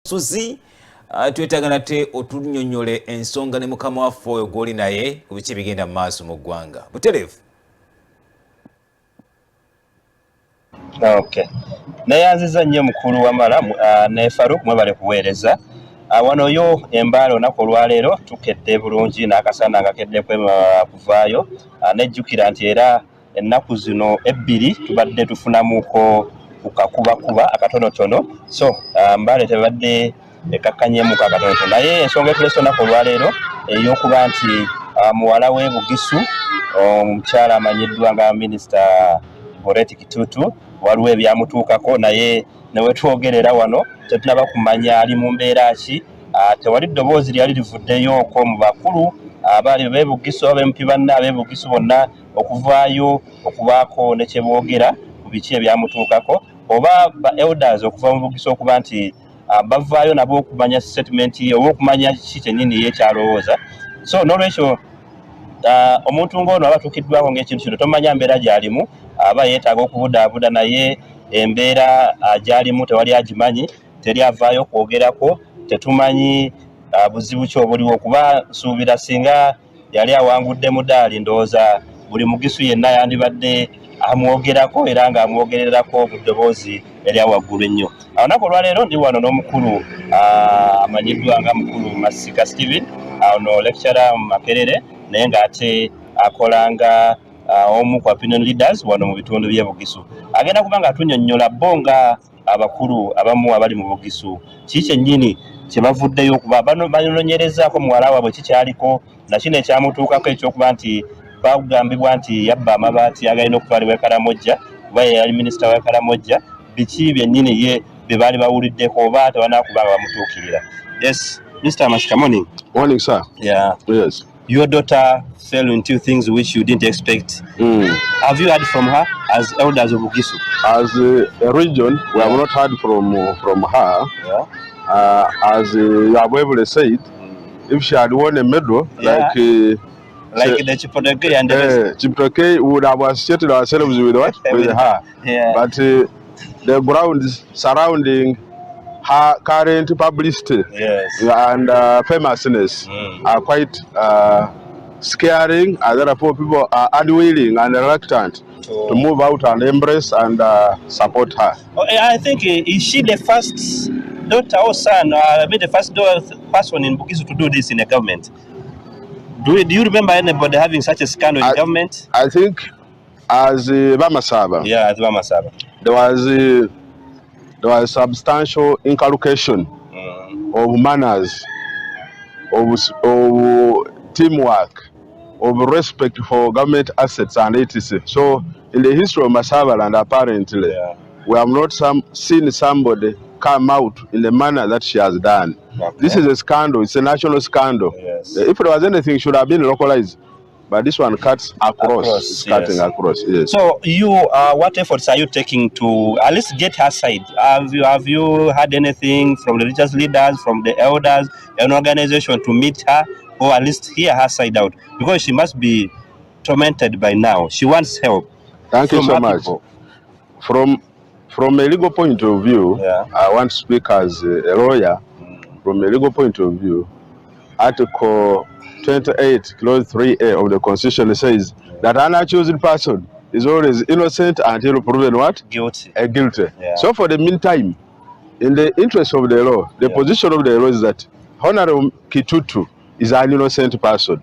Suzi twetaaga nate otunnyonnyole ensonga ne mukama waffe oyo gw'oli naye ku biki bigenda mu maaso mu ggwanga. Butereevu. Okay. Nayanziza nnyo mukulu wamala ne Farouk mwebale kuweereza. Wano yo embaala olunaku olwaleero tukedde bulungi n'akasana nga keddeku kuvaayo. Nejjukira nti era ennaku zino ebbiri tubadde tufunamuko kukakubakuba akatonotono. So mbaale tebadde ekakkanyeemuko akatonotono. Naye ensonga etuleese olunaku olwaleero ey'okuba nti muwala w'e Bugisu omukyala amanyiddwa nga minisita Boret Kitutu waliwo ebyamutuukako naye ne wetwogerera wano tetunaba kumanya ali mu mbeera ki. Tewali ddoboozi lyali livuddeyo ko mu bakulu abaali b'e Bugisu ab'empi banne ab'e Bugisu bonna okuvaayo okubaako ne kye boogera ku biki ebyamutuukako oba ba elders okuva mu Bugisu okuba nti bavaayo nabo okumanya statement ye oba okumanya kiki kyennyini ye kyalowooza. So n'olwekyo omuntu ng'ono aba atuukiddwako ng'ekintu kino tomanya mbeera gy'alimu aba yeetaaga okubudaabuda naye embeera gy'alimu tewali agimanyi teri avaayo kwogerako tetumanyi buzibu ki obuliwo okuba nsuubira singa yali awangudde mudaali ndowooza buli Mugisu yenna yandibadde amwogerako era ng'amwogererako mu ddoboozi erya waggulu ennyo. Olunaku olwaleero ndi wano n'omukulu amanyiddwa nga mukulu Masika Steven ono lecturer mu Makerere naye ng'ate akolanga omu ku opinion leaders wano mu bitundu by'e Bugisu. Agenda kuba nga atunnyonnyola bo nga abakulu abamu abali mu Bugisu kiki kyennyini kye bavuddeyo okuba banoonyerezaako muwala waabwe kikyaliko nakino ekyamutuukako ekyokuba nti bagambibwa nti Eby'amabaati agalina okutwalibwa e Karamoja kuba ye yali minisita wa Karamoja biki byennyini ye bye baali bawuliddeko oba tebanaakuba nga bamutuukirira. Yes, Mr. Masika, morning. Morning, sir. Yeah. Yes. Your daughter fell into things which you didn't expect. Have you heard from her as elders of Bugisu? As a region, we have not heard from her. Yeah. As you have able said, if she had won a medal, like the Chipotake and Chipotake would have associated ourselves with what? With her. Yeah. But the grounds surrounding her current publicity and famousness are quite scaring, and therefore people are unwilling and reluctant to move out and embrace and support her. I think is she the first daughter or son, maybe the first person in Bugisu to do this in the government? Do you remember anybody having such a scandal in government? I think as Eby'amabaati, as Eby'amabaati, there was substantial inculcation of manners, of teamwork, of respect for government assets and etc. So in the history of Masabaland, apparently, we have not seen somebody come out in the manner that she has done. This is a scandal. It's a national scandal. If there was anything, it should have been localized. But this one cuts across. It's cutting across. Yes. So you, what efforts are you taking to at least get her side? Have you had anything from the religious leaders, from the elders, an organization to meet her, or at least hear her side out? Because she must be tormented by now. She wants help. Thank you so much. From a legal point of view, I want to speak as a lawyer. From a legal point of view, Article 28, Clause 3A of the Constitution says that an accused person is always innocent until proven what? Guilty. Guilty. So for the meantime, in the interest of the law, the position of the law is that Honorable Kitutu is an innocent person.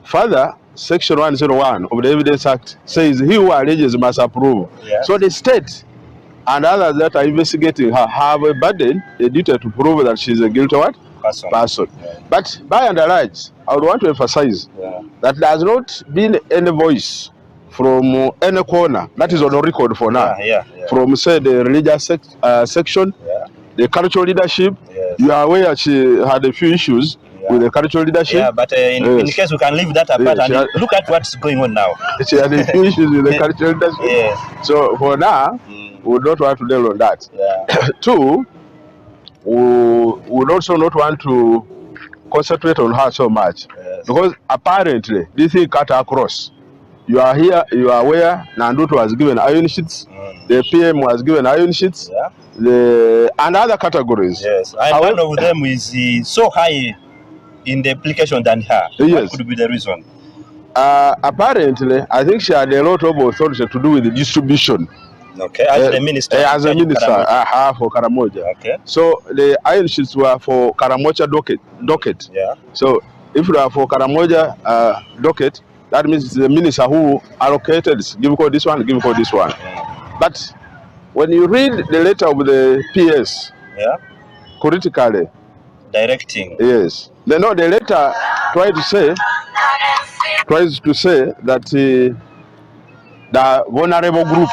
Further, Section 101 of the Evidence Act says he who alleges must approve. So the state and others that are investigating her have a burden, a duty to prove that she is a guilty what? Person. But by and large, I would want to emphasize that there has not been any voice from any corner that is on record for now. From say the religious section, the cultural leadership. You are aware she had a few issues with the cultural leadership. But in case we can leave that apart and look at what's going on now. She had a few issues with the cultural leadership. So for now, we would not want to deal on that. Two, we would also not want to concentrate on her so much because apparently this thing cut across You are here, you are aware, Nanduto was given iron sheets, the PM was given iron sheets, and other categories. Yes, and one of them is so high in the application than her. Yes. What could be the reason? Apparently, I think she had a lot of authority to do with the distribution. Okay, as the minister. As a minister, for Karamoja. Okay. So the iron sheets were for Karamoja docket. Yeah. So if you are for Karamoja docket, that means it's the minister who allocated, give code this one, give code this one. But when you read the letter of the PS, critically directing. Yes. The letter tries to say that the vulnerable groups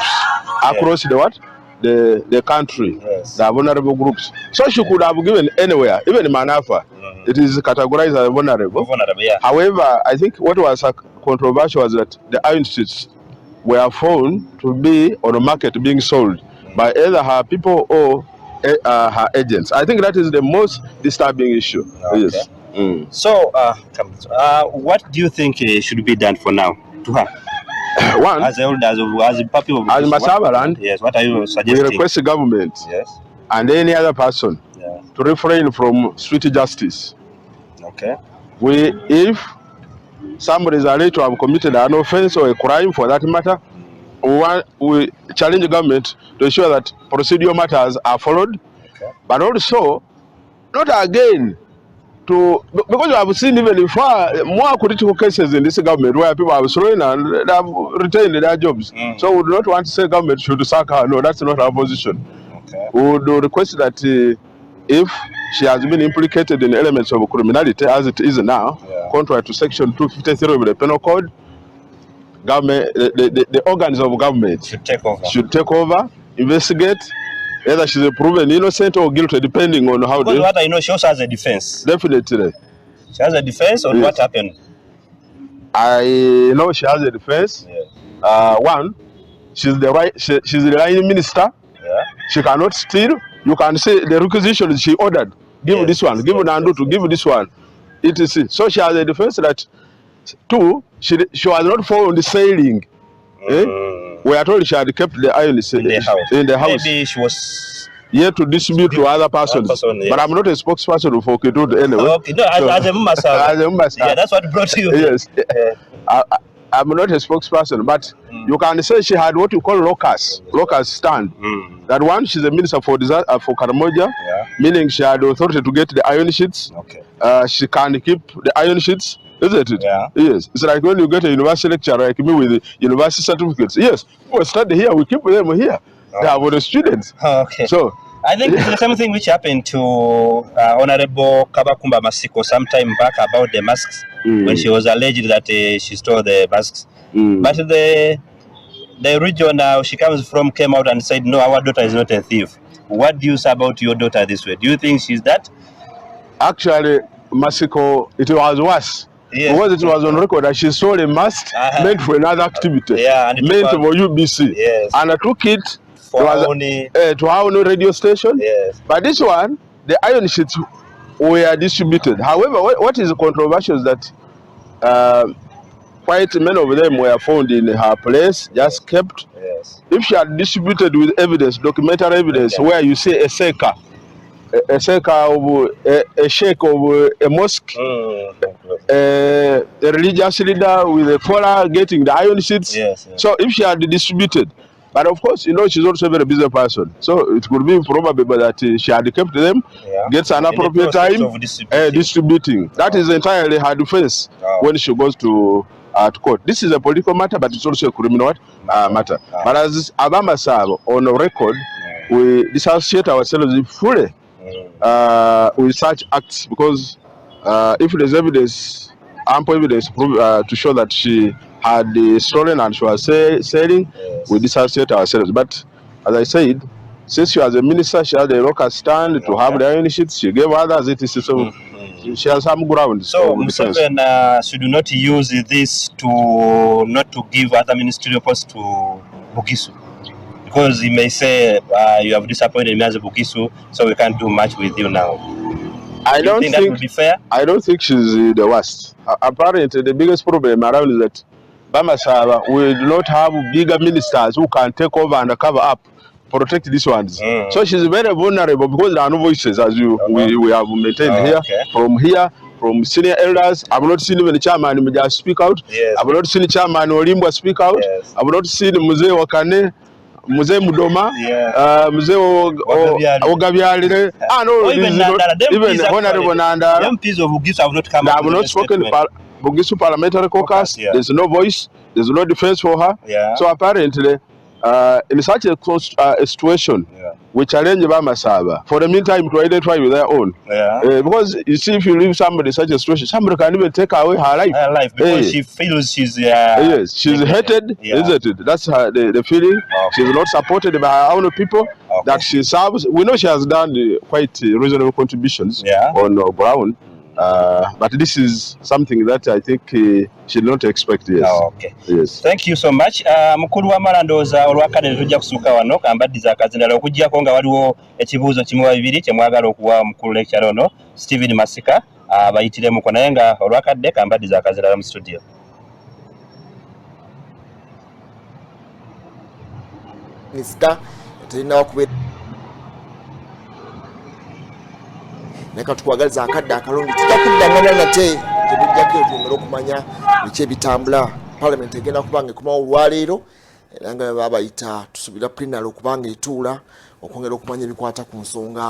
across the country, the vulnerable groups. So she could have given anywhere, even in Manafa. It is categorized as vulnerable. However, I think what was controversial was that the iron sheets were found to be on the market being sold by either her people or her agents. I think that is the most disturbing issue. Okay. Yes. So, what do you think should be done for now to her? One, as a puppy of Masabaland, yes, what are you suggesting? We request the government and any other person to refrain from street justice. Okay. If somebody is alleged to have committed an offense or a crime for that matter, we challenge the government to ensure that procedural matters are followed, but also not again because we have seen even far more critical cases in this government where people have thrown and they have retained their jobs. So we do not want to say government should sack her. No, that's not our position. Okay. We would request that if she has been implicated in elements of criminality as it is now, contrary to section 253 of the Penal Code, government, the organs of government should take over, investigate, either she's proven innocent or guilty, depending on how. Because what I know, she also has a defense. Definitely. She has a defense on what happened. I know she has a defense. One, she's the line minister. She cannot steal. You can say the requisition she ordered. Give this one. Give Nandu to give this one. etc. So she has a defense that. Two, she was not found sailing. We are told she had kept the iron in the house. Maybe she was yet to distribute to other persons. But I'm not a spokesperson for Kitu anyway. Okay, no, as a member, yeah, that's what brought you. Yes. I'm not a spokesperson, but you can say she had what you call locus stand. That one, she's a minister for Karamoja, meaning she had authority to get the iron sheets. Okay. She can keep the iron sheets. Isn't it? Yeah. Yes. It's like when you get a university lecturer like me with the university certificates. Yes, we study here, we keep them here. They are for the students. Okay. So I think it's the same thing which happened to Honorable Kabakumba Masiko sometime back about the masks when she was alleged that she stole the masks. But the region she comes from came out and said, no, our daughter is not a thief. What do you say about your daughter this way? Do you think she's that? Actually, Masiko, it was worse. Yes. Because it was on record that she stole a mask meant for another activity, and meant for UBC. Yes. And I took it to our own radio station. Yes. But this one, the iron sheets were distributed. However, what is controversial is that quite many of them were found in her place, just kept. Yes. If she had distributed with evidence, documentary evidence, where you say a seka of a sheikh of a mosque, a religious leader with a collar getting the iron sheets. Yes. So if she had distributed, but of course, she's also a very busy person. So it could be probable that she had kept them, gets an appropriate time distributing. That is entirely her defense when she goes to court. This is a political matter, but it's also a criminal matter. But as Eby'amabaati on the record, we dissociate ourselves fully with such acts because if there's evidence, ample evidence to show that she had stolen and she was selling, we dissociate ourselves. But as I said, since she was a minister, she had a local stand to have the iron sheets. She gave others it. So she has some ground. So Museveni should not use this to not to give other ministerial posts to Bugisu. Because he may say, you have disappointed me as a Bugisu, so we can't do much with you now. I don't think that would be fair. I don't think she's the worst. Apparently, the biggest problem around is that Bamasaba will not have bigger ministers who can take over and cover up, protect these ones. So she's very vulnerable because there are no voices as we have maintained here. Okay. From senior elders. I've not seen even the chairman Muja speak out. Yes. I've not seen the chairman Olimbwa speak out. Yes. I've not seen Mzee Wakane, Mzee Mudoma, Yes. Mzee Ogabyalire, and all even Honorable Nandala. MPs of Bugisu have not come They up have with not a spoken. statement. Bugisu Parliamentary Caucus, Yeah. there's no voice, there's no defense for her. Yeah. So apparently, in such a situation, we challenge Bamasaba for the meantime to identify with their own. Because you see, if you leave somebody in such a situation, somebody can even take away her life. Her life because she feels she's yes, she's hated, isn't it? That's the feeling. She's not supported by her own people that she serves. We know she has done quite reasonable contributions on ground. But this is something that I think she did not expect. Yes. Okay. Yes. Thank you so much. Mukulu wa Malandoza olwakane tujja kusuka wano kambaddiza akazindala okujjako nga waliwo ekibuuzo kimu bibiri kye mwagala okuwa mukulu lecture ono Stephen Masika abayitiremu ko naye nga olwakadde kambaddiza akazindala mu studio. Mister tulina okubera neka tukwagaliza akadde akalungi tutakudanganya nate tebujjako tuyongera okumanya biki ebitambula parliament egenda kubanga ekumawo olwaleero era nga babayita tusuubira plenary okubanga etuula okwongera okumanya ebikwata ku nsonga